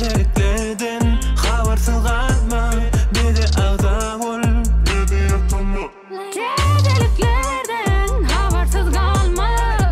Tedeliklerden habersız kalma, bizi ağza ol, bizi yapma. Tedeliklerden habersız kalma,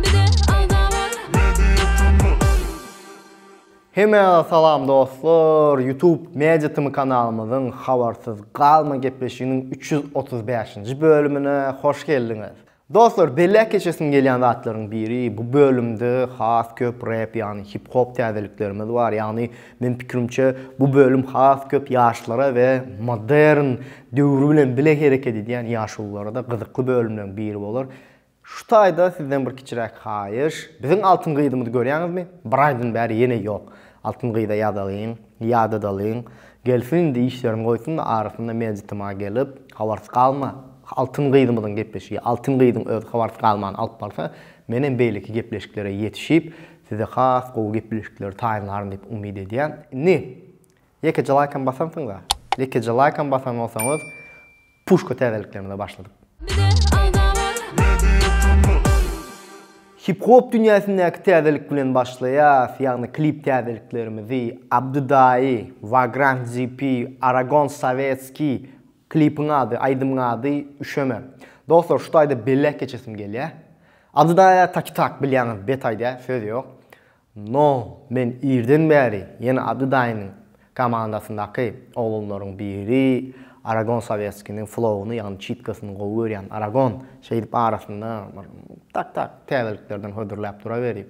bizi ağza ol, bizi yapma. Hemen salam dostlar, YouTube Medya kanalımızın habersız kalma gepleşiginin 335. bölümüne hoş geldiniz. Dostlar, bellek keçesin gelen zatların biri bu bölümde has köp rap yani hip hop täzeliklerimiz var. Yani men pikirimçe bu bölüm has köp yaşlara ve modern döwrü bilen bile hareket edýän ýaşullara da gyzykly bölümden biri bolar. Şu taýda sizden bir kiçirek haýyş. Biziň altyn gydymyzy görýäňizmi? Bir aýdan bäri ýene ýok. Altyn gyda ýadalyň, ýada dalyň. Gelsin de işlerim goýsun da arasynda meditama gelip habarsız kalma. Altın gıydımızın gepleşiği, altın gıydın öz habarsız kalmanı alıp barsa, menen beýleki gepleşiklere yetişip, size has gowy gepleşikleri taýynlaryn dep umyd edýän. Ne? Ýeke like basansın da. Ýeke like basan bolsaňyz, pushka täzeliklerine başladyk. Hip hop dünýäsindäki täzelik bilen başlaýas, ýagny klip täzeliklerimizi Abdudayi, Vagrant GP, Aragon Sovetski klipin adı, aýdymyň ady Üşeme. Dostlar, şu taýda bellek keçesim gelýär. Abdudaýa tak bilýäňiz bet aýda söz ýok. No, men irden bäri ýene Abdudaýynyň komandasyndaky oğlanlaryň biri Aragon Sovetski'nin flow'unu yani çitkasyny gowy görýän Aragon şeýdip arasynda tak täzeliklerden hödürläp dura berip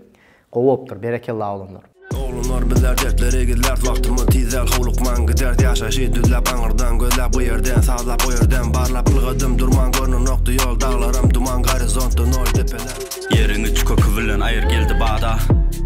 gowupdyr, bereketli oğlanlar. Oğlanlar bizler dertlere gidiler vaktimi tizel hulukman gider yaşaşı düzlep anırdan gözlep bu yerden sağlap o yerden barlap ılgıdım durman görünün nokta yol dağlarım duman horizontu nol tepeler yerini çuka kıvılan ayır geldi bağda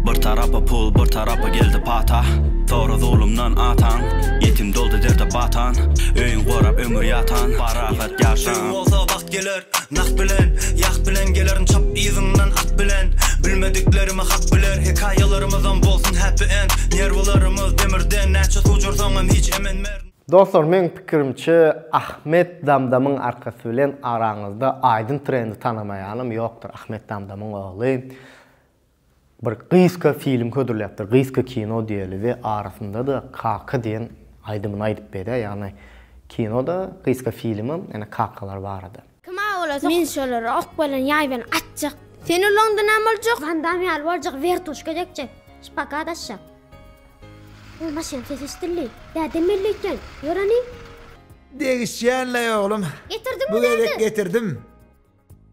bir tarafa pul bir tarafa geldi pata sonra zulümden atan yetim doldu derde batan öyün korap ömür yatan barafet yaşan tüm olsa vakt gelir nak bilen yak bilen gelirin çap izinden at bilen bilmediklerimi hak biler hikayalarımızdan bolsun happy end nervlarımız demirden näçe sujursam hiç emenmer. Dostlar, men pikirimçe Ahmet Damdam'ın arkası bilen araňyzda aýdyn trendi tanamaýanym ýokdur. Ahmet Damdam'ın oğly bir gyska film ködürläpdir, gyska kino diýeli we arasynda da Kaka diýen aýdymy aýdyp berdi. Ýani kinoda gyska filmi, ene kakalar bar edy. Kima ola men şolar ok bilen ýaýban atjak. Seni London amaljak, Van Damme alwarjak vertushka dekçe. Spaka daşa. O maşyn sesistirli. Ya demellikden. Yorani. Degişýänle oğlum. Getirdim bu mi gerek dedi? getirdim.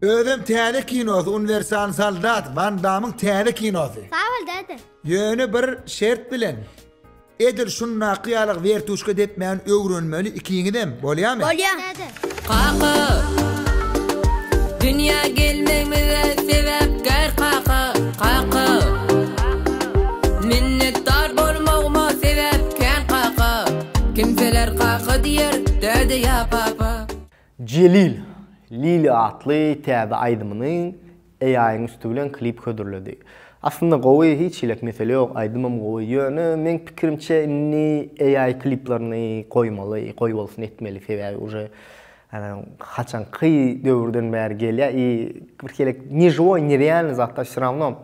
Özüm täze kinosy Universal Soldat Van Damme'ın täze kinosy. Sağ ol dedi. Ýöne bir şert bilen. Edir şunna qiyalyk vertuşka depmän öwrenmeli ikiňidem bolýarmy? Bolýar dedi. Qaqa Dünya gelmegmize sebepkär qaqa qaqa minnetdar bolmagma sebepkär qaqa kimseler qaqa diýer däde ya papa. Celil Lili atly täze aýdymyny AI-nyň üstü bilen klip ködürledi. Aslında gowy hiç ilek mesele ýok, aýdymym gowy ýöne men pikirimçe inni AI kliplerini koýmaly, koýbolsun etmeli sebäbi uje haçan kıy döwürden bäri gelýär. Bir kelek ni живой, ni реальный zatda всё равно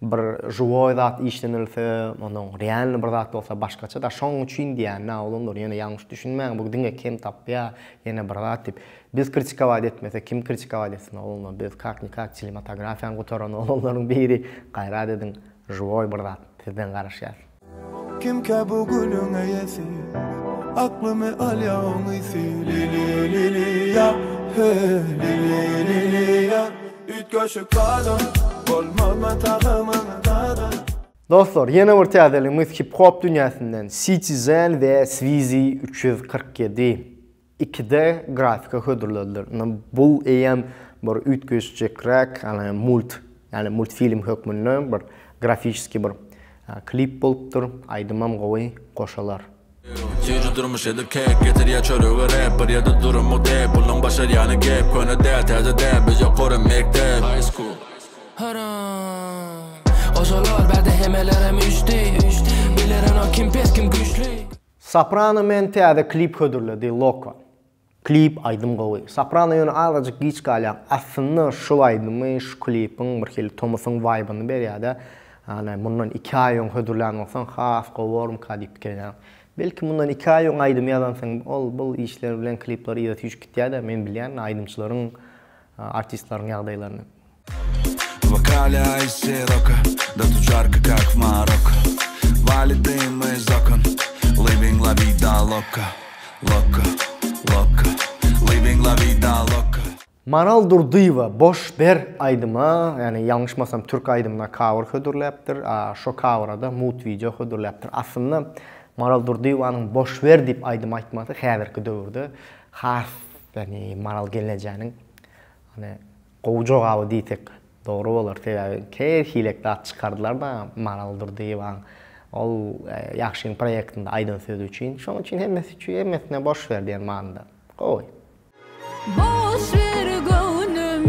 bir живой zat işlenilse, onuň реальный bir zat bolsa başgaça da şoň üçin diýär. Oğlanlar ýene ýalňyş düşünmäň, bu diňe kim tapýar, ýene bir zat dip. Biz kritikawat etmese kim kritikawat etsin oğlanlar? Biz kak sinematografiýany gotaran oğlanlaryň biri gaýrat edin, живой bir zat sizden garaşýar. Kim ke bu gülün eyesi, aklımı al ya onisi, li ya, li ya. Üç köşük kadın, olmaz takımını kadın. Dostlar, yeni bir täzelimiz hip hop dünýäsinden Citizen we Swizy 347 ikide grafika hödürlediler. Bu eýem bir ütgeçjekräk, yani multfilm hökmünde bir grafiski bir klip bolupdyr. Aýdymam gowy goşalar. Ýeňi durmuş edi kek getir ya çörüge rap bir ýerde durumy dep buluň başar ýany gep köne dä täze dä biz ýokary mektep high school haram oşalar berde hemelere müjde bilerin o kim pes kim güçlü Soprano men täze klip hödürledi Lokva. Klip aýdym gowy. Soprano ýöne azajyk giç galýan. Aslynda şu aýdymy şu klipin bir hili Thomas'ın vibe'ını berýär-de. Yani bundan 2 ay öň hödürlänmeksen has gowarum ka diýip gelýär. Belki bundan 2 ay öň aýdym ýazansaň, bu işler bilen klipler ýazyp gitýär-de, men bilýän aýdymçylaryň, artistlaryň ýagdaýlaryny. Вокаля из сирока, да тут жарко, как в Марокко. Валит дым из окон, living la vida loca, loca, loca, living la vida loca. Maral Durdyeva boş ber aydyma, yani ýalňyşmasam türk aydymyna cover hödürläpdir. Şo coverda mood video hödürläpdir. Aslında Maral Durdywanyň boş ber diýip aydym aýtmasy häzirki döwürde has, yani Maral gelenejäniň hani gowy jogaby diýsek dogry bolar. Keýer hilekde at çykardylar da Maral Durdyewanyň ol ýaxşy proýektinde aydyn sözi üçin. Şoň üçin hemmesine boş ber diýen manada. Goý. Boş ver gönlüm,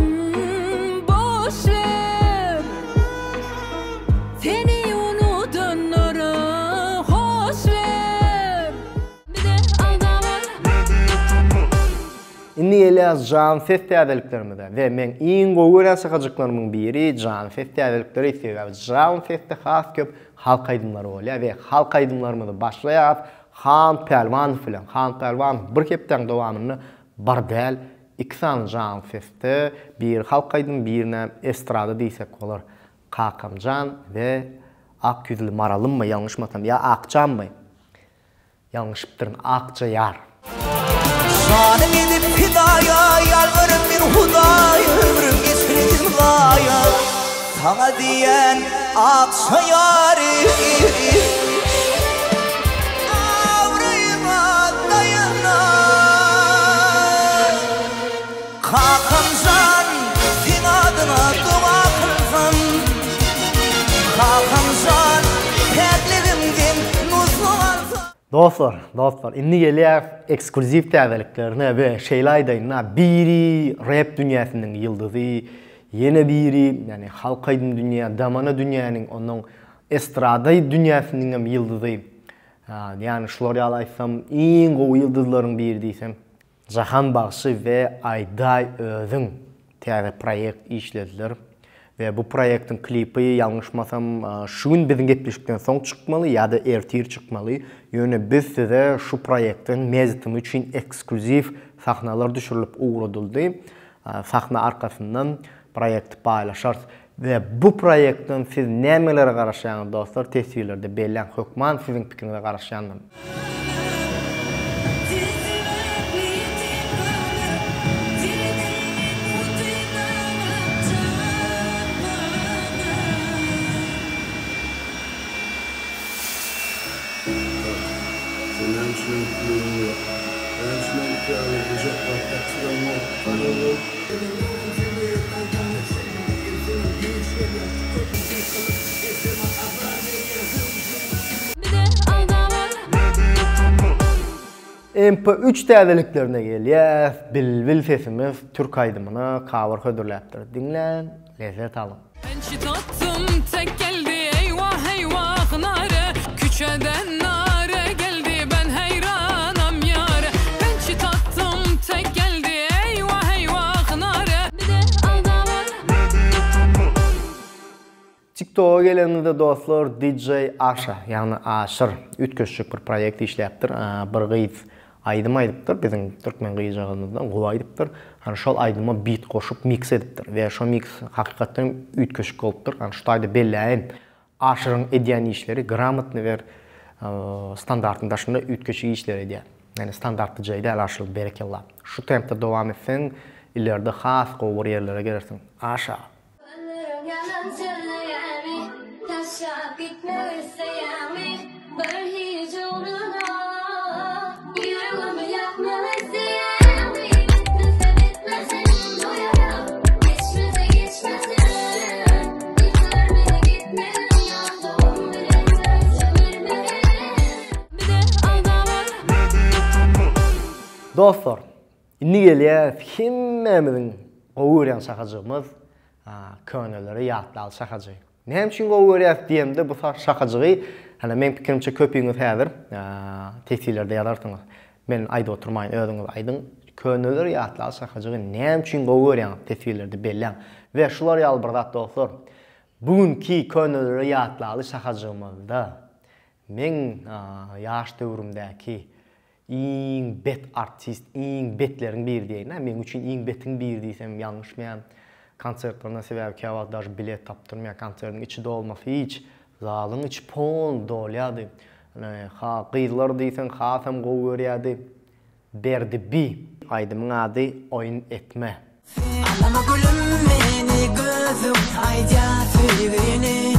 boş ver. Seni unutanlara hoş ver. Bir de aldamar. Indi elaz Jan Fest täzeliklerimizde we men iň gowy gören sakajyklarynyň biri Jan Fest täzelikleri ise Jan Fest'te has köp halk aydymlary bolýar we halk aydymlarymyzy başlaýar Han Pelvan filan. Han Pelvan bir kepden dowamyny bar däl 2 san Jan Fest'te bir halk aydym birine estrada diýsek bolar. Kakamjan we ak yüzlü Maralymmy ýalňyşmasam ýa Akjanmy. Ýalňyşypdyryn Akjaýar. Canım edip hidaya, yalvarım bir hudaya, ömrüm geçmedim gaya. Sana diyen Akşayarı, avrayıma dayanar. Kakamcan, sen adına dua kılsam. Kakamcan, terlerimden nuzlu alsam. Dostlar, indi gelýär ekskluziv täzeliklerine we şeýle aýdaýyna biri rap dünýäsiniň ýyldyzy, ýene biri yani halk aydym dünýä, damana dünýäniň onuň estrada dünýäsiniň hem ýyldyzy. Yani şolary alaýsam iň gowy ýyldyzlaryň biri diýsem, Jahan Bagşy we Ayday özüň täze proýekt işlediler. Ve bu proýektiň klipi ýalňyşmasam şu gün biziň gepleşikden soň çykmaly ýa-da ertir çykmaly. Ýöne biz size şu proýektin mezitimi üçin ekskluziv sahnalar düşürilip uğradyldy. Sahna arkasyndan proýekti paýlaşar ve bu proýektin siz nämelere garaşýaňyz dostlar tesirlerde belän hökman siziň pikiriňize garaşýandyr. MP3 täzeliklerine gelýär. Bilbil sesimiz türk aydymyna cover hödürläpdir. Dinlen, lezzet alın. Ben çıtattım tek geldi eyvah eyvah nare. Küçeden nare geldi ben heyranam yare. Ben çıtattım tek geldi eyvah eyvah nare. Bir de aldamar. TikTok'a geleninde dostlar DJ Aşa, yani Aşır, ütköşçük bir proýekt işläpdir. Bir gyz aydym aýdypdyr, biziň türkmen gyýjagymyzdan gowy aýdypdyr. Hani şol aydyma beat goşup mix edipdir we şo mix hakykatdan ütköşük bolupdyr. Hani şu taýda belläýin Aşyryň edýän işleri grammatny we standartyndaşynda ütköşük işleri edýär. Yani standartly jaýda Aşyr berekellah. Şu tempde dowam etsen ileride has gowy ýerlere gelersiň. Aşa. Dostlar, indi gelýär hemmemiziň gowy gören şakajygymyz könelleri ýatlaly şakajygy. Näme üçin gowy görýär diýemde bu şakajygy, hani men pikirimçe köpüňiz häzir tesirlerde ýazarsyňyz. Men aýda oturmaýyn, özüňiz aýdyň. Könelleri ýatlaly şakajygy näme üçin gowy görýär tesirlerde belläň. We şular ýaly bir zat dostlar. Bugünkü könüllü ýatlaly şahajymyzda men ýaş döwrümdäki iň bet artist, iň betlerin biri diýen. Men üçin iň betin biri diýsem ýalňyşmaýan. Konsertlerine sebäpki awal daş bilet tapdyrmaýan, konsertin içinde olmasy hiç zalyň içi pon dolýady. Ha gyzlar diýsen hasam gowy görýärdi. Berdi bi. Aydymyň ady oyun etme. Alama gülüm meni gözüm ayda süýgüni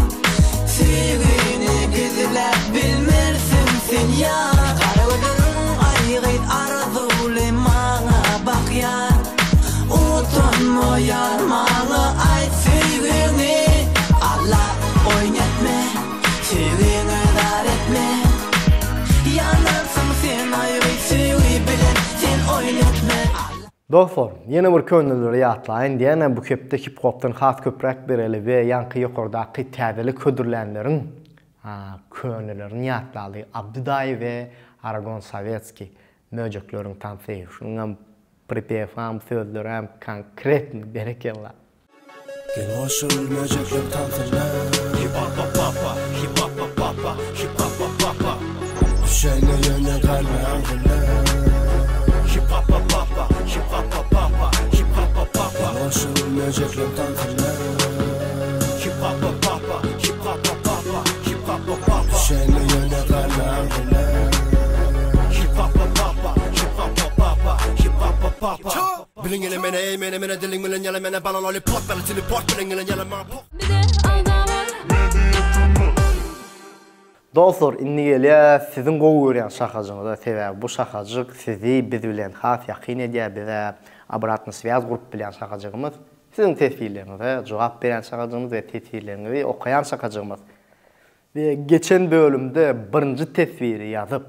güzüläp bilmersin sen ya. Garawdun aýgyt arzuly maňa bakýar. Utanmaýar maňa aýt süýgüni. Allah oyun etme, süýgüni dar etme. Yanarsın sen aýgyt süýgü bilen sen oyun etme. Dostlar, yeni bir könüllü ýatlaýyn diýene bu köpde hip-hopdan has köprek bereli we ýanky ýokardaky täzeli ködürlenlerin könüllerini ýatlaly Abduday we Aragon Sovetski möjeklerin tansyr. Şuňam pripevam sözlerem konkret berekella. Gel oşul möjekler tansyrlar. Hip-hop-papa, hip-hop-papa, hip-hop-papa. Düşene ýöne galma aňylar. Hip-hop-papa, hip-hop-papa, hip-hop-papa. Oşul möjekler tansyrlar. Hip-hop-papa, hip-hop-papa, hip-hop-papa. Düşene ýöne galma aňylar. Hip-hop-papa, hip-hop-papa, hip-hop-papa. Bilingene mene diling bilen ýaly mene balan lollipop bilen teleport bilingene ýaly pop. Dostlar, indi gelýär sizin gowy görýän şahajyňyza sebäbi bu şahajyk sizi biz bilen has ýakyn edýär, bize обратный связь gurup bilen şahajygymyz. Sizin tesirleriňize jogap beren şahajyňyz we tesirlerinizi okaýan şahajygymyz. Ve geçen bölümde birinci tesiri ýazyp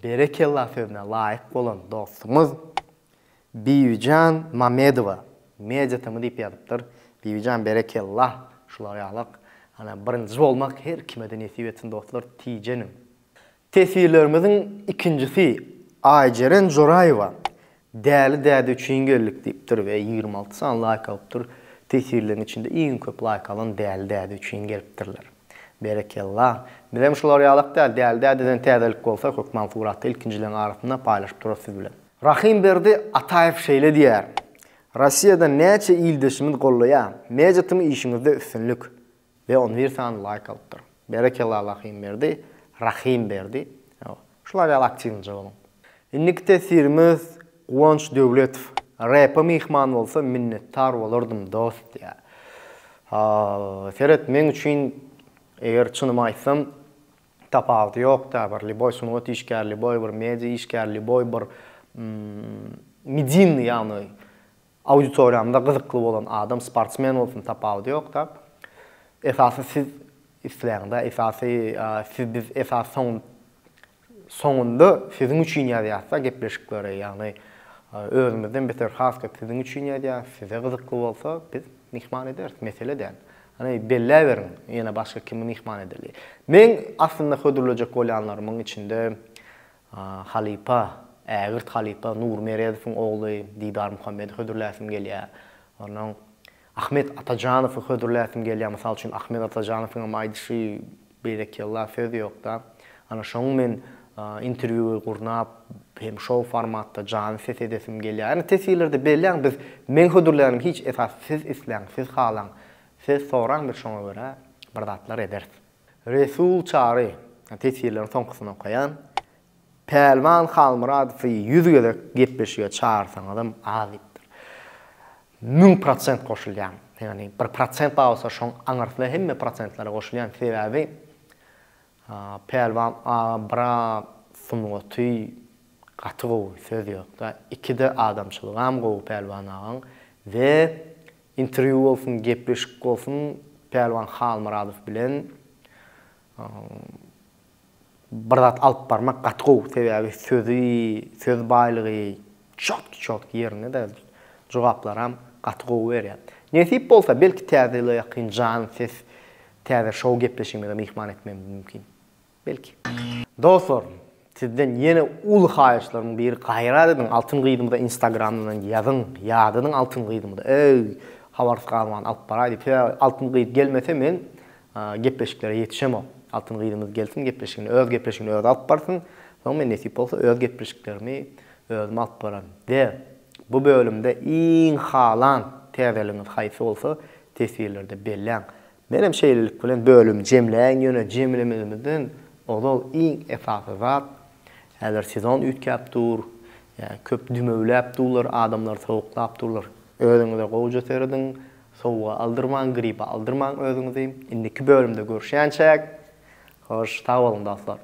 berekella sözüne laýyk bolan dostumuz Biýüjan Mamedowa Mediatamy diýip ýazypdyr. Biýüjan berekella şular ýalyk. Birinci olmak her kime de nesip etsin dostlar tijenim. Tesirlerimizin ikincisi Ayceren Joraýewa. Däli üçin gellik diýipdir we 26 san like alypdyr. Tesirlerin içinde iň köp like alan däli üçin gelipdirler. Berekella. Bilem şular ýalyk däli täzelik bolsa köp mansuratly ilkincilerin arasynda paýlaşyp durasy bilen. Rahim berdi Ataýew şeýle diýär. Rossiýada näçe ildeşimiz gollaýar. Mediatymy işiňizde üstünlük. Ve on bir san like alıptır. Berekella Rahim berdi, Rahim berdi. Şular ýalakçyňyja bolun. Indiki tesirimiz Guwanç Döwletow. Rap'a mihman bolsa minnettar bolardym dost diýär. Seret men üçin eger çynymy aýtsam tapawdy ýok da bir liboy sunugat işgär, liboy bir media işgär, liboy bir midin ýany auditoriýamda gyzykly bolan adam, sportsmen bolsun tapawdy ýok da. Esasy siz isleýäňde, siz biz esas soňunda sizin üçin ýazýarsa gepleşikleri, ýagny özümizden beter hasky sizin üçin ýazýar, size gyzykly bolsa biz mihman ederiz, mesele däl. Belle berin, ýene başga kimi mihman edeli. Men aslında hödürlejek bolýanlarymyň içinde Halipa, Ägirt Halipa, Nur Meredowyň ogly Didar Muhammed hödürläsim gelýär. Onuň Ahmet Atajanowy hödürläsim gelýär. Mysal üçin Ahmet Atajanowyň aýdyşy berekella söz ýok da. Ana şoň men interview gurnap hem show formatda jany ses edesim gelýär. Tesirlerde belläň biz men hödürlärim hiç esas siz isläň, siz halan, siz soran bir şoňa görä bir zatlar edersiz. Resul Çary tesirlerin soňkysyny okaýan Pelvan Halmuradowy 100 göze gepleşiyor çağırsan adam azipdir. 1000% koşulyan. Yani 1% olsa şoň aňartly hemme prosentlere koşulyan sebäbi Pelvan bra sunugaty gatygy söz ýok da. Ikide adamçylygam gowy Pelvanaň we interview bolsun, gepleşik bolsun Pelvan Halmuradow bilen Bardat alıp barmak gatygy sebäbi söz baýlygy çok ýerine de jogaplaram gatygy berýär. Nesip bolsa belki täzeli ýakyn jan ses täze şow gepleşigine mihman etmem mümkin. Belki. Dostlar, sizden ýene ul haýyşlaryň biri gaýra edin altyn gydymda Instagramdan ýazyn, ýadyň altyn gydymda. Ey, habarsız kalman alıp baraydı. Altın gıyıt gelmese men gepleşiklere yetişemem. Altın gıyıdımız gelsin, gepleşikini öz alıp barsın. Sonra men nesip olsa öz gepleşiklerimi özüm alıp baram. De bu bölümde iň halan tereliniz haysi olsa tesirlerde belläň. Benim şeylilik bilen bölüm jemläň ýöne jemlememizden ol iň esasy zat. Häzir sezon ütkäp dur, ýa köp dümöwläp durlar, adamlar sowuklap durlar. Özüňize goýja serdiň, sowga aldyrman, gripa aldyrman özüňizi. Indiki bölümde görüşýänçek. Hoş, sag bolun dostlar.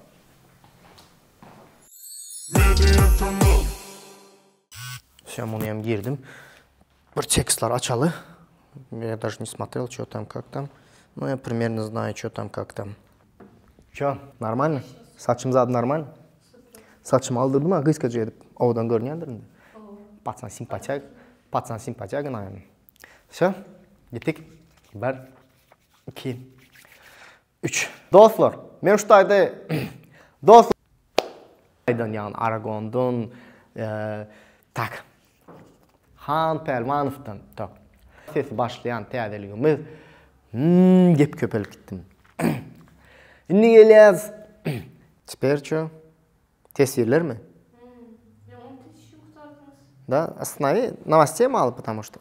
Всё, bunu hem girdim. Bir текстlar açalı. Я даже не смотрел, что там, как там. Ну, я примерно знаю, что там, как там. Что, нормально? Saçım zaten нормально? Saçımı aldırdım ha, kıyskaca edip. Oğudan görünüyordur. Patsan simpatiyak. Все, gittik. 1, 2, 3. Dostlar, men şutayda dostlar. Yani Aragon'dan tak. Han Pelmanov'dan tak. Sesi başlayan täzeligimiz gep köpelip gittim. Indi gelýäs. Теперь что? Tesirler mi? Да, останови. Новостей мало, потому что.